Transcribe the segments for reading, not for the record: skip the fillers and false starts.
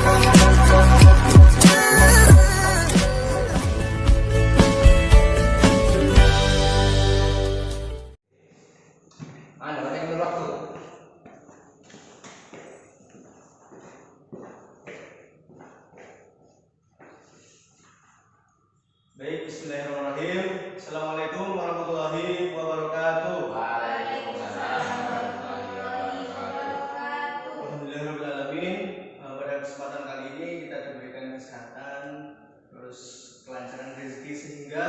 Baik, bismillahirrahmanirrahim. Assalamualaikum warahmatullahi wabarakatuh. Waalaikumsalam warahmatullahi wabarakatuh. Alhamdulillahirabbil alamin. Pada kesempatan kali ini kita diberikan kesehatan, terus kelancaran rezeki, sehingga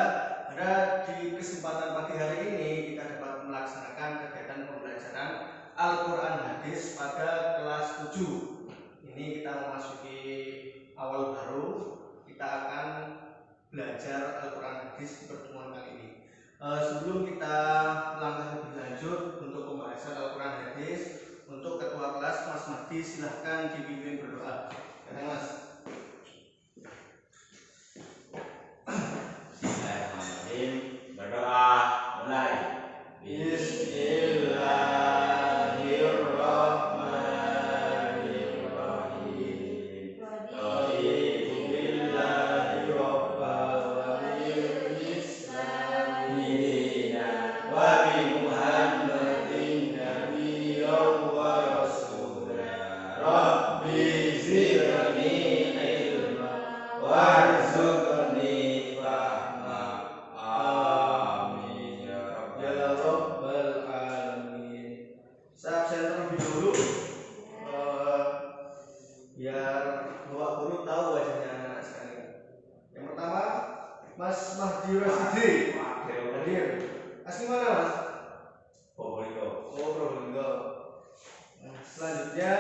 pada di kesempatan pagi hari ini kita dapat melaksanakan kegiatan pembelajaran Al-Quran Hadis pada kelas 7. Ini kita memasuki awal baru. Kita akan belajar Al-Quran Hadis di pertemuan kali ini. Sebelum kita langkah lebih lanjut untuk pembahasan Al-Quran Hadis, untuk ketua kelas Mas Mahdi silahkan dipimpin berdoa. Mas. Bismillahirrahmanirrahim. Berdoa mulai. Mas Mahdi Rasidi hadir. Asli mana Mas? Probolinggo. Oh, Probolinggo. Selanjutnya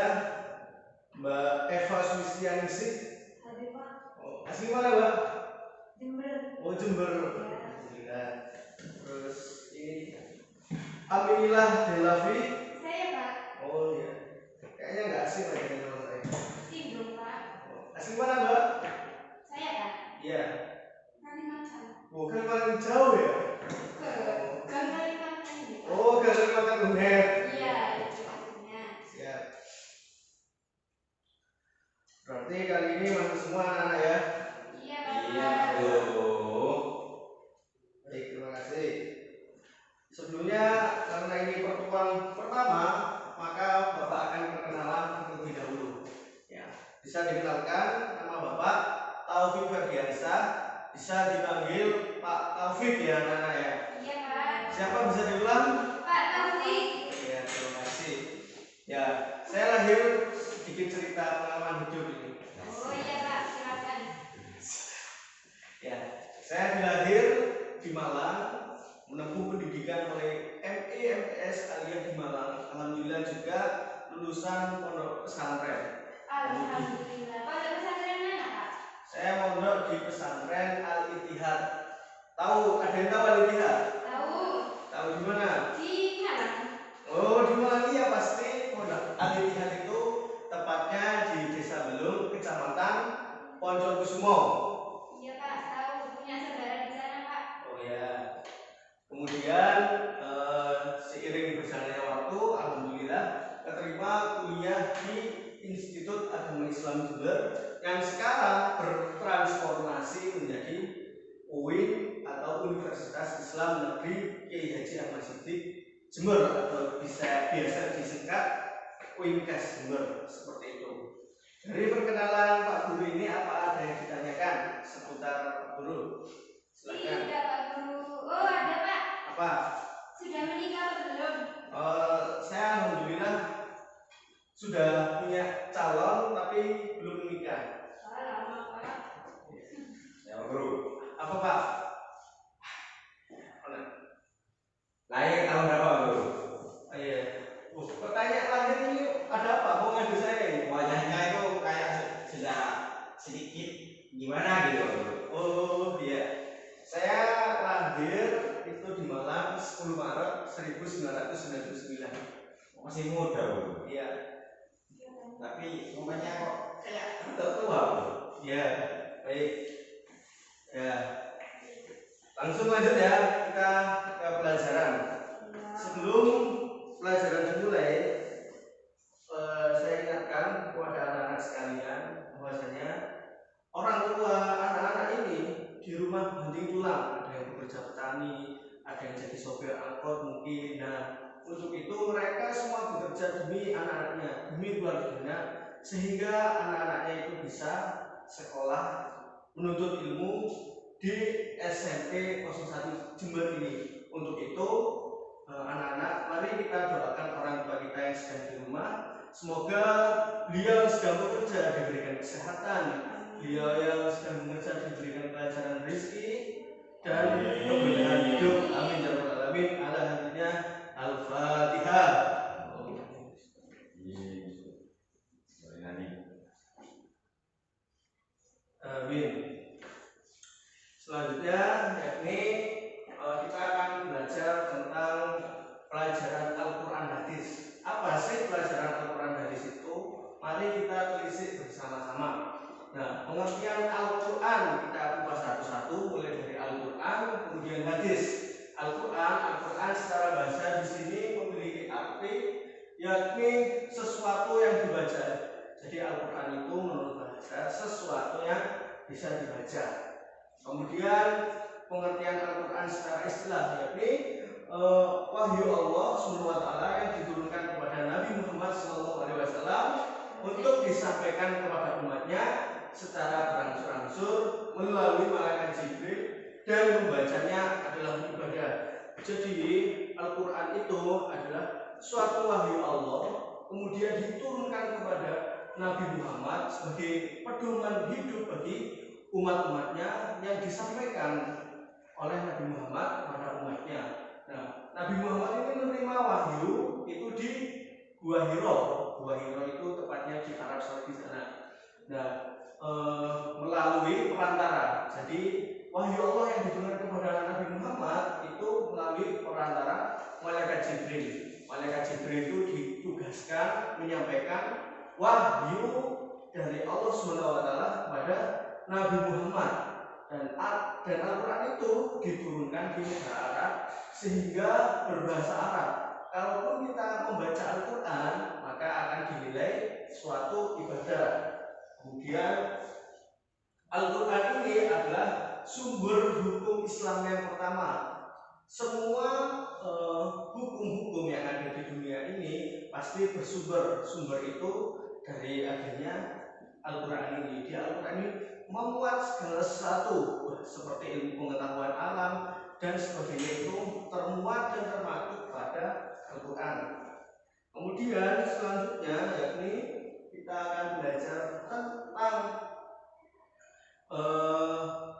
Mbak Eva Sulistianingsih. Hadir Pak. Oh, asli mana Mbak? Jember. Oh, Jember. Alhamdulillah. Terus ini Aminillah Delavi. Saya Pak. Oh iya. Kayaknya nggak asing aja sama saya. Sindrom Pak. Oh, asli mana Mbak? Saya Pak. Iya. Kalimantan. Bukan paling jauh ya? Gang Kalimantan ini Pak. Oh, Kalimantan Uner. Iya, itu maksudnya. Siap. Berarti kali ini masuk semua anak-anak ya? Iya Pak. Iya, betul. Baik, terima kasih. Sebelumnya, karena ini pertemuan pertama, maka Bapak akan perkenalan terlebih dahulu. Ya, bisa dikenalkan nama Bapak Taufik Ferdiansyah, bisa dipanggil Pak Taufik ya anak-anak ya. Iya Pak. Siapa bisa diulang? Pak Taufik. Ya, terima kasih. Ya, saya lahir sedikit cerita pengalaman hidup ini. Oh iya Pak, silakan. Ya, saya lahir di Malang, menempuh pendidikan mulai ME MTS Aliyah di Malang. Alhamdulillah juga lulusan pondok pesantren. Alhamdulillah. Pondok pesantren mana Pak? Saya mondok di pesantren Al Ittihad. Tahu? Ada yang tahu Al Ittihad? Tahu. Tahu di mana? Di Malang. Oh, di Malang ya pasti. Pondok Al Ittihad itu tepatnya di Desa Belung, Kecamatan Poncolkusumo. Iya Pak, tahu. Punya saudara di sana Pak. Oh ya. Kemudian seiring berjalannya waktu, alhamdulillah keterima kuliah di Institut Agama Islam Jember yang sekarang bertransformasi menjadi UIN atau Universitas Islam Negeri Kiai Haji Ahmad Siddiq Jember, atau biasa disingkat UINKes Jember, seperti itu. Dari perkenalan Pak Guru ini, apa ada yang ditanyakan seputar Pak Guru? Silakan. Tidak Pak Guru. Oh ada Pak. Apa? Sudah menikah atau belum? Saya alhamdulillah sudah punya calon tapi belum menikah. Lama Pak. Ya, Guru. Apa Pak? Lahir tahun berapa, Guru? Oh iya. Pertanyaan lahir ini ada apa? Mau ngadu saya ini? Wajahnya itu kayak sudah sedikit gimana gitu, Guru. Oh iya. Saya lahir itu di Malang 10 Maret 1999. Masih muda, Guru. Iya. Tapi mukanya kok kayak rada tua, Guru. Iya. Baik. Ya. Langsung lanjut ya, kita ke pelajaran. Sebelum pelajaran dimulai, saya ingatkan kepada anak-anak sekalian bahwa sopir angkot mungkin. Nah, untuk itu mereka semua bekerja demi anak-anaknya, demi keluarganya, sehingga anak-anaknya itu bisa sekolah menuntut ilmu di SMP 01 Jember ini. Untuk itu anak-anak, mari kita doakan orang tua kita yang sedang di rumah, semoga beliau yang sedang bekerja diberikan kesehatan, beliau yang sedang bekerja diberikan kelancaran rezeki dan keberkahan hidup. Amin ya rabbal alamin. Ala hadnya Al-Fatihah. Amin. Selanjutnya yakni kita akan belajar tentang pelajaran Al-Quran hadis. Apa sih pelajaran Al-Quran hadis itu? Mari kita telisik bersama-sama. Nah, pengertian Al-Quran kita kupas satu-satu, mulai dari Al-Quran kemudian hadis. Al-Quran secara bahasa di sini memiliki arti yakni sesuatu yang dibaca. Jadi Al-Quran itu menurut bahasa sesuatu yang bisa dibaca. Kemudian pengertian Al-Quran secara istilah yakni wahyu Allah SWT yang diturunkan kepada Nabi Muhammad SAW untuk disampaikan kepada umatnya secara berangsur-angsur melalui malaikat Jibril, dan membacanya adalah ibadah. Jadi Al-Quran itu adalah suatu wahyu Allah kemudian diturunkan kepada Nabi Muhammad sebagai pedoman hidup bagi umat-umatnya yang disampaikan oleh Nabi Muhammad kepada umatnya. Nah, Nabi Muhammad ini menerima wahyu itu di Gua Hiro. Gua Hiro itu tepatnya di Arab Saudi sana. Nah, melalui perantara. Jadi wahyu Allah yang diturunkan kepada Nabi Muhammad itu melalui perantara malaikat Jibril. Malaikat Jibril itu ditugaskan menyampaikan wahyu dari Allah SWT kepada Nabi Muhammad, dan Al-Quran itu diturunkan di negara Arab sehingga berbahasa Arab. Kalaupun kita membaca Al-Quran, maka akan dinilai suatu ibadah. Kemudian Al-Quran ini adalah sumber hukum Islam yang pertama. Semua hukum-hukum yang ada di dunia ini pasti sumber itu dari adanya Al-Quran ini. Di Al-Quran ini memuat segala sesuatu seperti ilmu pengetahuan alam dan sebagainya itu termuat dan termaktub pada Al-Quran. Kemudian selanjutnya yakni kita akan belajar tentang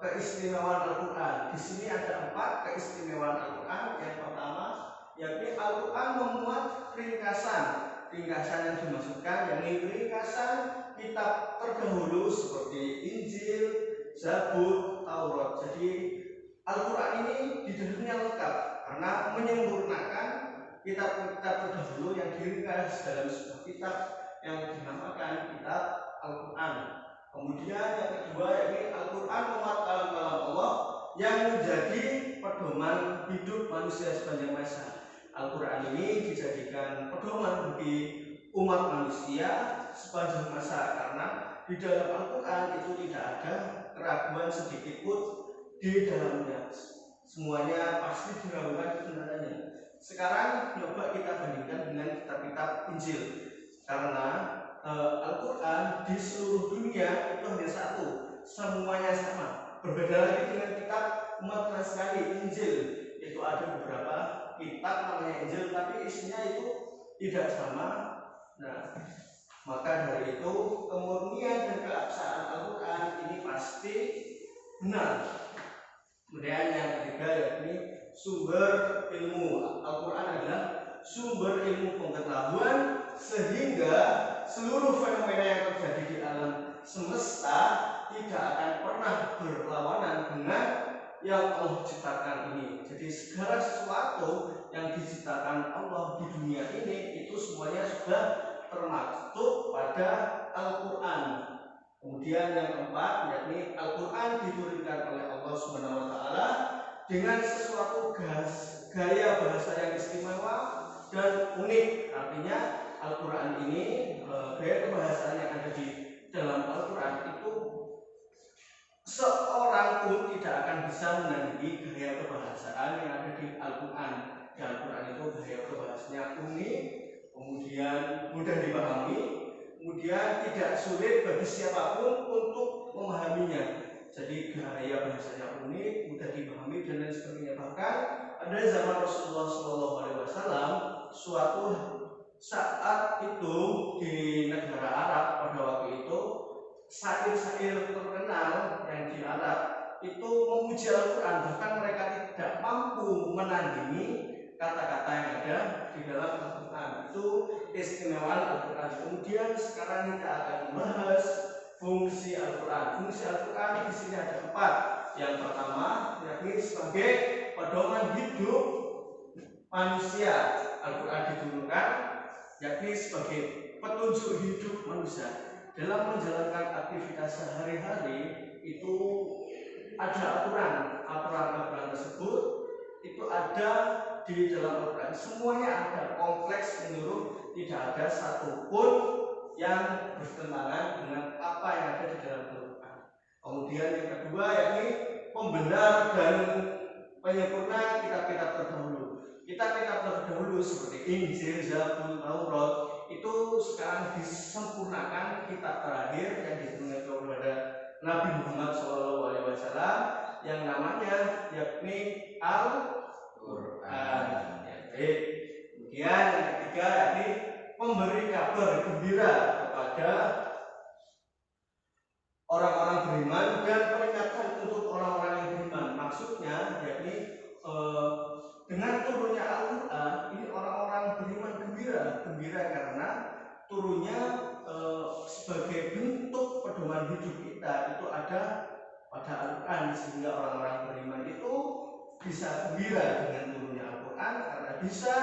keistimewaan Al-Quran. Di sini ada 4 keistimewaan Al-Quran. Yang pertama yakni Al-Quran memuat ringkasan yang dimaksudkan yakni ringkasan kitab terdahulu seperti Injil, Zabur, Taurat. Jadi Al-Quran ini di dalamnya lengkap karena menyempurnakan kitab-kitab terdahulu yang diringkas dalam sebuah kitab yang dinamakan kitab Al-Quran. Kemudian yang kedua yakni Al-Quran memuat kalam-kalam Allah yang menjadi pedoman hidup manusia sepanjang masa. Al-Quran ini dijadikan pedoman bagi umat manusia sepanjang masa karena di dalam Al-Quran itu tidak ada keraguan sedikit pun di dalamnya. Semuanya pasti diragukan kebenarannya. Sekarang coba kita bandingkan dengan kitab-kitab Injil, karena Al-Quran di seluruh dunia itu hanya satu, semuanya sama. Berbeda lagi dengan kitab umat Nasrani Injil, itu ada beberapa kitab namanya Injil tapi isinya itu tidak sama. Nah, maka dari itu kemurnian dan keabsahan Al-Quran ini pasti benar. Kemudian yang ketiga yakni sumber ilmu. Al-Quran adalah sumber ilmu pengetahuan sehingga seluruh fenomena yang terjadi di alam semesta tidak akan pernah berlawanan dengan yang Allah ciptakan ini. Jadi segala sesuatu yang diciptakan Allah di dunia ini itu semuanya sudah termaktub pada Al-Quran. Kemudian yang keempat yakni Al-Quran diturunkan oleh Allah SWT dengan sesuatu gaya bahasa yang istimewa dan unik. Artinya Al-Quran ini gaya kebahasaan yang ada di dalam Al-Quran itu seorang pun tidak akan bisa menandingi gaya kebahasaan yang ada di Al-Quran. Di Al-Quran itu gaya kebahasanya unik, kemudian mudah dipahami, kemudian tidak sulit bagi siapapun untuk memahaminya. Jadi gaya bahasanya unik, mudah dipahami dan lain sebagainya. Bahkan pada zaman Rasulullah SAW, suatu saat itu di negara Arab pada waktu itu, syair-syair terkenal yang di Arab itu memuji Al-Quran, bahkan mereka tidak mampu menandingi kata-kata yang ada di dalam Al-Quran. Itu keistimewaan Al-Quran. Kemudian sekarang kita akan membahas fungsi Al-Quran. Fungsi Al-Quran di sini ada 4. Yang pertama yakni sebagai pedoman hidup manusia. Al-Quran diturunkan yakni sebagai petunjuk hidup manusia dalam menjalankan aktivitas sehari-hari. Itu ada aturan tersebut itu ada di dalam Al-Quran. Semuanya ada, kompleks menyeluruh, tidak ada satupun yang bertentangan dengan apa yang ada di dalam Al-Quran. Kemudian yang kedua yakni pembenar dan penyempurna kitab-kitab terdahulu. Kitab-kitab terdahulu seperti Injil, Zabur, Taurat itu sekarang disempurnakan kitab terakhir yang diturunkan kepada Nabi Muhammad SAW yang namanya yakni Al-Quran. Baik. Kemudian yang ketiga yakni memberi kabar gembira kepada orang-orang beriman dan peringatan untuk orang-orang yang beriman. Maksudnya yakni dengan turunnya Al-Quran ini orang-orang beriman gembira karena turunnya sebagai bentuk pedoman hidup kita itu ada pada Al-Quran, sehingga orang-orang beriman itu bisa gembira dengan turunnya Al-Quran karena bisa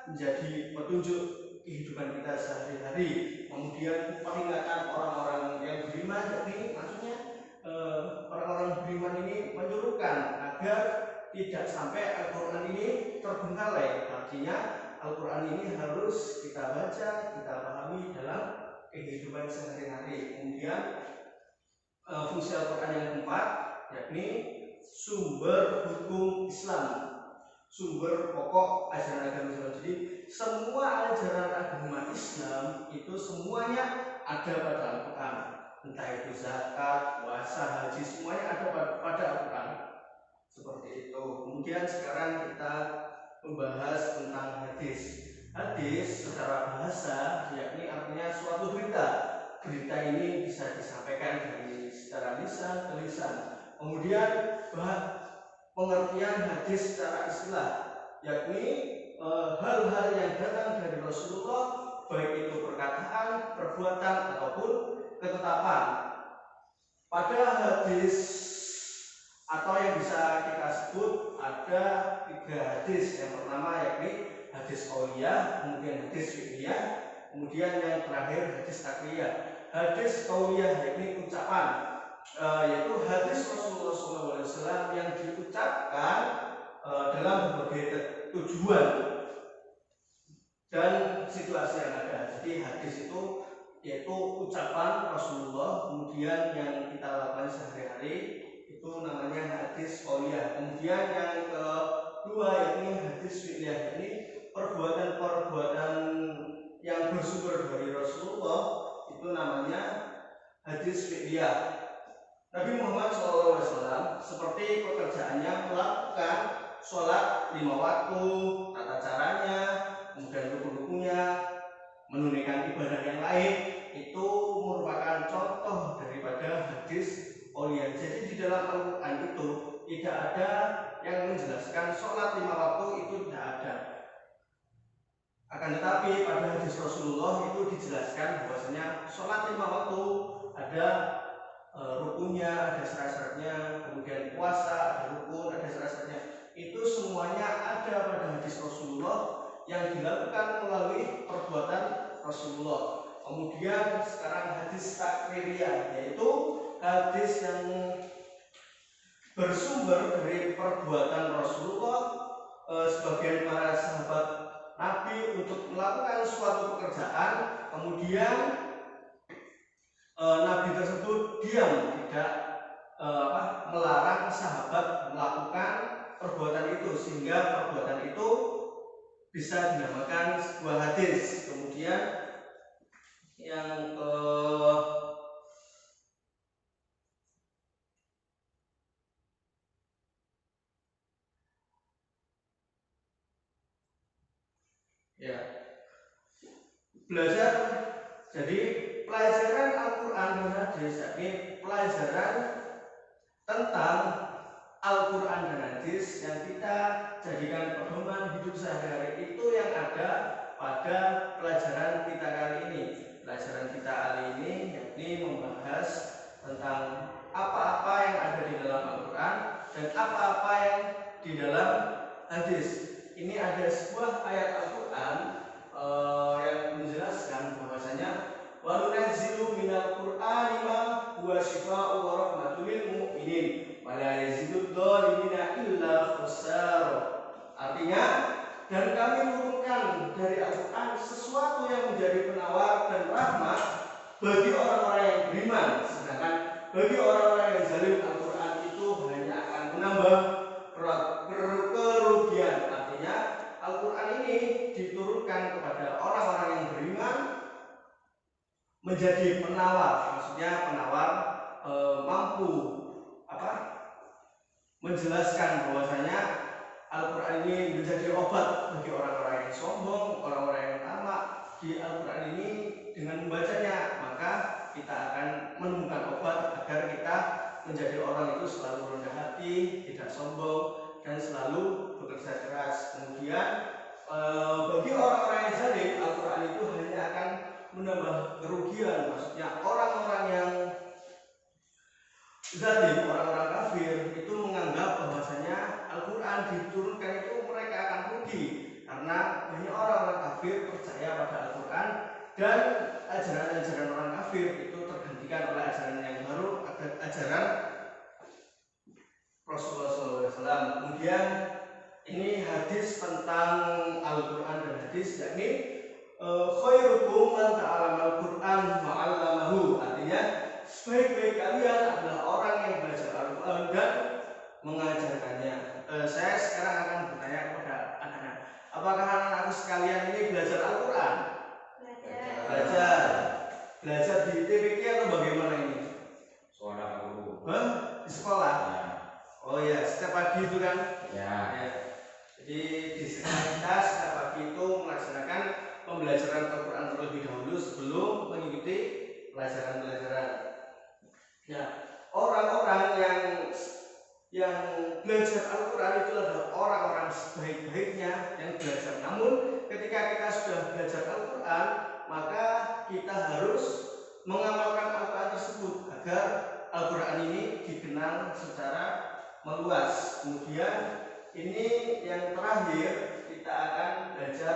menjadi petunjuk kehidupan kita sehari-hari. Kemudian peringatan orang-orang yang beriman, jadi maksudnya orang-orang beriman ini menyuruhkan agar tidak sampai Al-Quran ini terbengkalai. Artinya Al-Quran ini harus kita baca, kita pahami dalam kehidupan sehari-hari. Kemudian fungsi Al-Quran yang keempat yakni sumber hukum Islam, sumber pokok ajaran agama Islam. Jadi semua ajaran agama Islam itu semuanya ada pada Al-Quran, entah itu zakat, puasa, haji, semuanya ada pada Al-Quran. Seperti itu. Kemudian sekarang kita membahas tentang hadis. Hadis secara bahasa yakni artinya suatu berita. Berita ini bisa disampaikan dari secara lisan ke lisan. Kemudian pengertian hadis secara istilah yakni hal-hal yang datang dari Rasulullah, baik itu perkataan, perbuatan ataupun ketetapan. Pada hadis atau yang bisa kita sebut ada 3 hadis. Yang pertama yakni hadis qauliyah, kemudian hadis fi'liyah, kemudian yang terakhir hadis takriyah. Hadis qauliyah yakni ucapan, yaitu hadis Rasulullah SAW yang diucapkan dalam berbagai tujuan dan situasi yang ada. Jadi hadis itu yaitu ucapan Rasulullah, kemudian yang kita lakukan sehari-hari itu namanya hadis qauliyah. Kemudian yang kedua yakni hadis fi'liyah, ini perbuatan-perbuatan yang bersumber dari Rasulullah itu namanya hadis fi'liyah. Nabi Muhammad SAW seperti pekerjaannya melakukan sholat 5 waktu, tata caranya, kemudian rukun-rukunnya, menunaikan ibadah yang lain, itu merupakan contoh daripada hadis qauliyah. Jadi di dalam Al-Quran itu tidak ada yang menjelaskan sholat 5 waktu, itu tidak ada. Akan tetapi pada hadis Rasulullah itu dijelaskan bahwasanya sholat 5 waktu ada rukunnya, ada syarat-syaratnya, kemudian puasa ada rukun, ada syarat-syaratnya. Itu semuanya ada pada hadis Rasulullah yang dilakukan melalui perbuatan Rasulullah. Kemudian sekarang hadis takriyah, yaitu hadis yang bersumber dari perbuatan Rasulullah. Sebagian para sahabat Nabi untuk melakukan suatu pekerjaan, kemudian Nabi tersebut diam, tidak melarang sahabat melakukan perbuatan itu, sehingga perbuatan itu bisa dinamakan sebuah hadis. Kemudian yang ke ya, belajar, jadi pelajaran Al-Quran dan hadis, yakni pelajaran tentang Al-Quran dan hadis yang kita jadikan pedoman hidup sehari-hari, itu yang ada pada pelajaran kita kali ini. Pelajaran kita kali ini yakni membahas tentang apa-apa yang ada di dalam Al-Quran dan apa-apa yang di dalam hadis. Ini ada sebuah ayat Al-Quran yang menjelaskan bahwasanya wa nunazzilu minal Qur'ani ma huwa syifaa'un wa rahmatun lil mu'minin wa la yazidud dhalimina illa khusar. Artinya, dan kami turunkan dari Al-Quran sesuatu yang menjadi penawar dan rahmat bagi orang-orang yang beriman, sedangkan bagi orang-orang yang zalim Al-Quran itu hanya akan menambah kerugian. Artinya Al-Quran ini diturunkan kepada orang-orang yang beriman menjadi penawar, maksudnya penawar mampu menjelaskan bahwasanya Al-Quran ini menjadi obat bagi orang-orang yang sombong, orang-orang yang tamak. Di Al-Quran ini dengan membacanya maka kita akan menemukan obat agar kita menjadi orang itu selalu rendah hati, tidak sombong, dan selalu bekerja keras. Kemudian bagi orang-orang yang zalim, Al-Quran itu hanya akan menambah kerugian, maksudnya orang-orang yang zalim, orang-orang kafir itu menganggap bahwasanya Al-Quran diturunkan itu mereka akan rugi, karena banyak orang-orang kafir percaya pada Al-Quran dan ajaran-ajaran orang kafir itu tergantikan oleh ajaran yang baru, ajaran Rasulullah SAW. Kemudian ini hadis tentang Al-Quran dan hadis, yakni khairukum man ta'allama al-Quran wa 'allamahu. Artinya sebaik-baik kalian adalah orang yang belajar Al-Quran dan mengajarkannya. Saya sekarang akan bertanya kepada anak-anak, apakah anak-anak sekalian ini belajar Al-Quran? Belajar di TPQ atau bagaimana ini? Seorang guru. Di sekolah? Ya. Oh ya, setiap pagi itu kan? Ya. Jadi di sekolah kita setiap pagi itu melaksanakan pembelajaran Al-Quran terlebih dahulu sebelum mengikuti pelajaran-pelajaran. Nah, orang-orang yang belajar Al-Quran itu adalah orang-orang sebaik-baiknya yang belajar. Namun ketika kita sudah belajar Al-Quran, maka kita harus mengamalkan Al-Quran tersebut agar Al-Quran ini dikenal secara meluas. Kemudian ini yang terakhir, kita akan belajar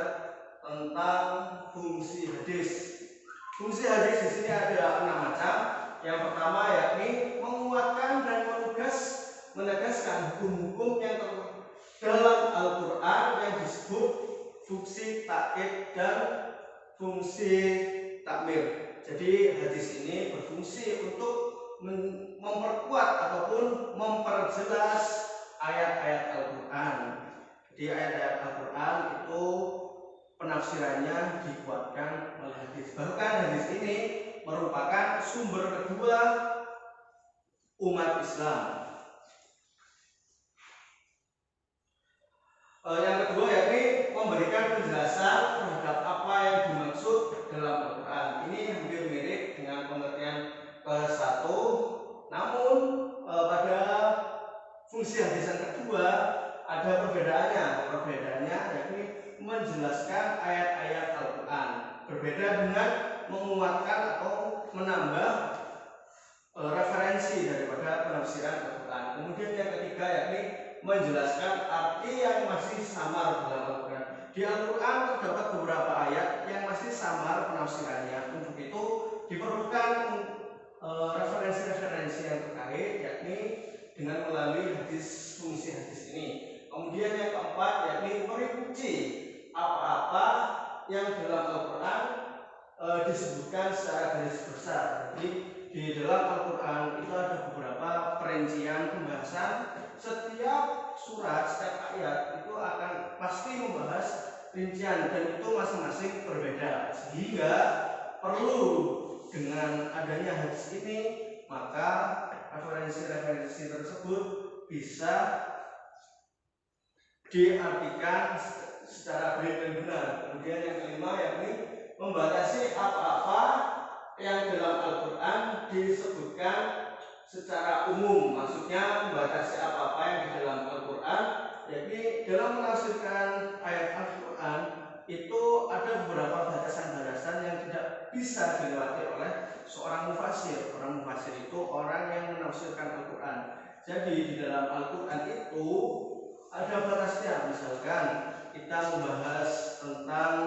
tentang fungsi hadis. Fungsi hadis di sini ada 6 macam. Yang pertama yakni menguatkan dan menegaskan hukum-hukum yang dalam Al-Quran yang disebut fungsi takkid dan fungsi takmir. Jadi hadis ini berfungsi untuk memperkuat ataupun memperjelas ayat-ayat Al-Quran. Jadi ayat-ayat Al-Quran itu penafsirannya dikuatkan oleh hadis. Bahkan hadis ini merupakan sumber kedua umat Islam. Yang kedua yakni memberikan penjelasan terhadap apa yang dimaksud dalam Al-Quran. Ini hampir mirip dengan pengertian ke-1, namun pada fungsi hadis yang kedua ada perbedaannya. Perbedaannya yakni menjelaskan ayat-ayat Al-Quran, berbeda dengan menguatkan atau menambah referensi daripada penafsiran Al-Quran. Kemudian yang ketiga yakni menjelaskan arti yang masih samar dalam Al-Quran. Di Al-Quran terdapat beberapa ayat yang masih samar penafsirannya. Untuk itu diperlukan referensi-referensi yang terkait, yakni dengan melalui hadis, fungsi hadis ini. Kemudian yang keempat yakni merinci apa-apa yang dalam Al-Quran disebutkan secara garis besar. Jadi di dalam Al-Quran itu ada beberapa perincian pembahasan setiap surat, setiap ayat itu akan pasti membahas rincian dan itu masing-masing berbeda, sehingga perlu dengan adanya hadis ini maka referensi-referensi tersebut bisa diartikan secara baik dan benar. Kemudian yang kelima yakni membatasi apa-apa yang dalam Al-Quran disebutkan secara umum. Maksudnya membatasi apa-apa yang di dalam Al-Quran, yakni dalam menafsirkan ayat Al-Quran itu ada beberapa batasan-batasan yang tidak bisa dilewati oleh seorang mufasir. Orang mufasir itu orang yang menafsirkan Al-Quran. Jadi di dalam Al-Quran itu ada batasnya. Misalkan kita membahas tentang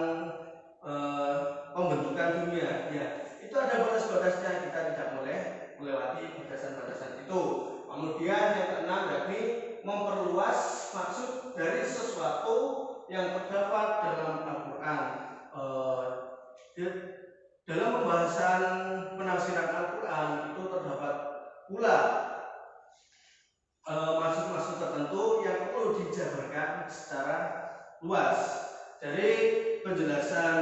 pembentukan dunia, ya itu ada batas-batasnya, kita tidak boleh melewati batasan-batasan itu. Kemudian yang keenam yakni memperluas maksud dari sesuatu yang terdapat dalam Al-Quran. Dalam pembahasan penafsiran Al-Quran itu terdapat pula maksud-maksud tertentu yang perlu dijabarkan secara luas. Dari penjelasan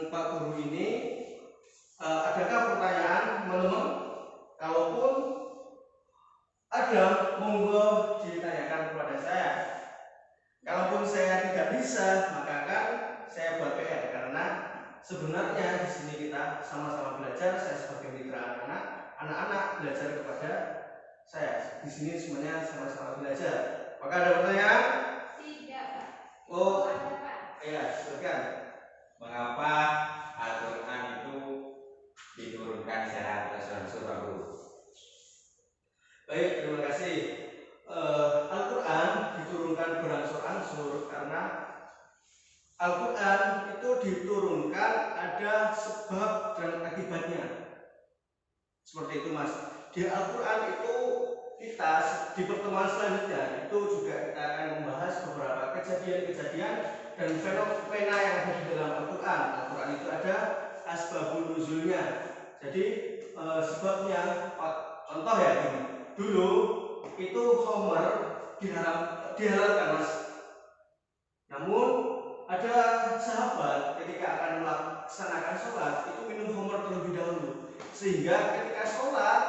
Pak Guru ini, adakah pertanyaan teman-teman? Kalaupun ada, monggo ditanyakan kepada saya. Kalaupun saya tidak bisa, maka kan saya buat PR, karena sebenarnya di sini kita sama-sama belajar. Saya sebagai mitra anak-anak belajar kepada saya. Di sini semuanya sama-sama belajar. Maka ada pertanyaan? Tidak, Pak. Oh, Ada, Pak. ya, silakan. Mengapa Al-Quran itu diturunkan secara berangsur-angsur, Pak Guru? Baik, terima kasih. Al-Quran diturunkan berangsur-angsur karena Al-Quran itu diturunkan ada sebab dan akibatnya. Fenomena itu, Mas. Di Al-Quran itu kita di pertemuan selanjutnya itu juga kita akan membahas beberapa kejadian-kejadian dan fenomena yang ada di dalam Al-Quran. Al-Quran itu ada asbabun nuzulnya. Jadi sebabnya, contoh ya ini. Dulu itu Homer dihalalkan, Mas. Namun ada sahabat ketika akan melaksanakan sholat itu minum Homer terlebih dahulu, sehingga ketika sholat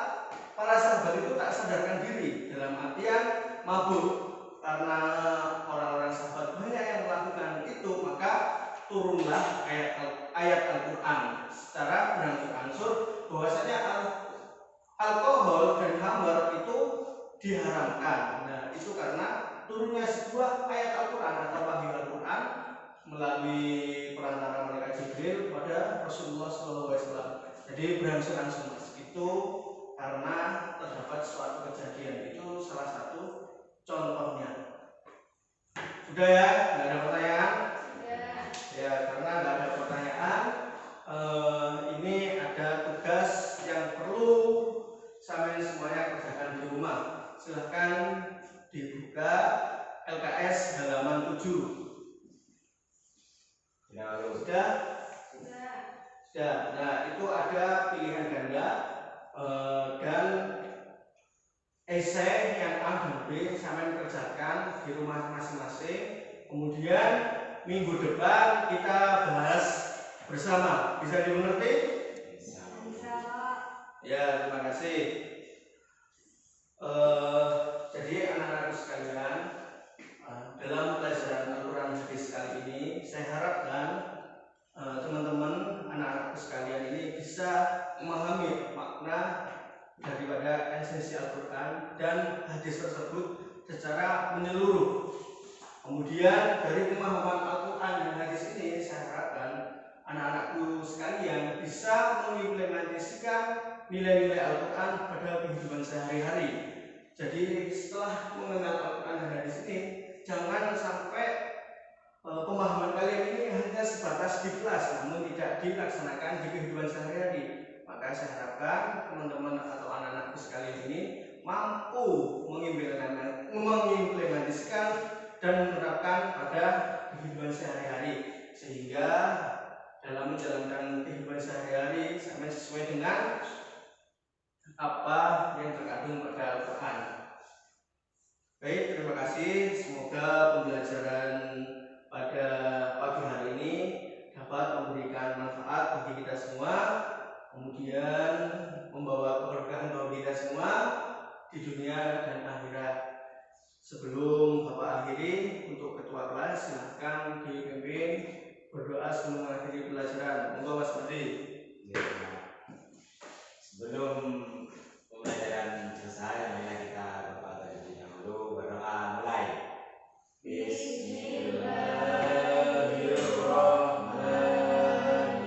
para sahabat itu tak sadarkan diri, dalam artian mabuk. Karena orang-orang sahabat banyak yang melakukan itu, maka turunlah ayat Al-Quran secara berangsur-angsur bahwasanya alkohol dan khamr itu diharamkan. Nah, itu karena turunnya sebuah ayat Al-Quran atau wahyu Al-Quran melalui perantara malaikat Jibril pada Rasulullah SAW. Jadi berangsur-angsur, Mas. Itu karena terdapat suatu kejadian. Itu salah satu contohnya. Sudah ya? Nggak ada pertanyaan? Sudah. Ya, karena nggak ada pertanyaan, ini ada tugas yang perlu sampai semuanya kerjakan di rumah. Silahkan dibuka LKS halaman 7. Sudah? Sudah. Nah, itu ada pilihan ganda dan esai yang A dan B sampai kerjakan di rumah masing-masing. Kemudian minggu depan kita bahas bersama. Bisa dimengerti? Bisa, Pak. Ya, terima kasih. Jadi anak-anak sekalian, dalam pelajaran Al-Quran hadis kali ini, saya harapkan teman-teman anak-anak sekalian ini bisa memahami makna daripada esensi Al-Quran dan hadis tersebut secara menyeluruh. Kemudian dari pemahaman Al-Quran dan hadis ini, saya harapkan anak-anakku sekalian bisa mengimplementasikan nilai-nilai Al-Quran pada kehidupan sehari-hari. Jadi setelah mengenal Al-Quran dan hadis ini, jangan sampai pemahaman kalian ini hanya sebatas di kelas, namun tidak dilaksanakan di kehidupan sehari-hari. Maka saya harapkan teman-teman atau anak-anakku sekalian ini mampu mengimplementasikan dan menerapkan pada kehidupan sehari-hari, sehingga dalam menjalankan kehidupan sehari-hari sampai sesuai dengan apa yang terkandung pada Al-Quran. Baik, terima kasih. Semoga pembelajaran pada pagi hari ini dapat memberikan manfaat bagi kita semua, kemudian membawa keberkahan bagi kita semua di dunia dan akhirat. Sebelum Bapak akhiri, untuk ketua kelas silakan dipimpin berdoa sebelum mengakhiri pelajaran. Monggo Mas Budi. Sebelum pembelajaran selesai, marilah kita berdoa terlebih dahulu. Berdoa mulai. Bismillahirrahmanirrahim.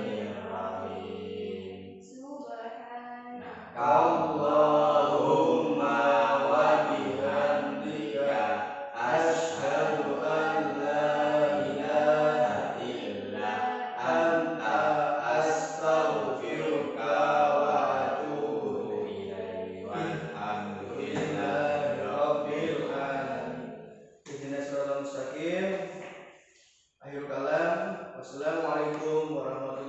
Allahumma wa bihamdika asyhadu an la ilaha illa anta astaghfiruka wa atubu ilaik. Walhamdulillahi rabbil alamin. Ihdinas siratal mustaqim. Akhirul kalam. Wassalamualaikum warahmatullahi wabarakatuh.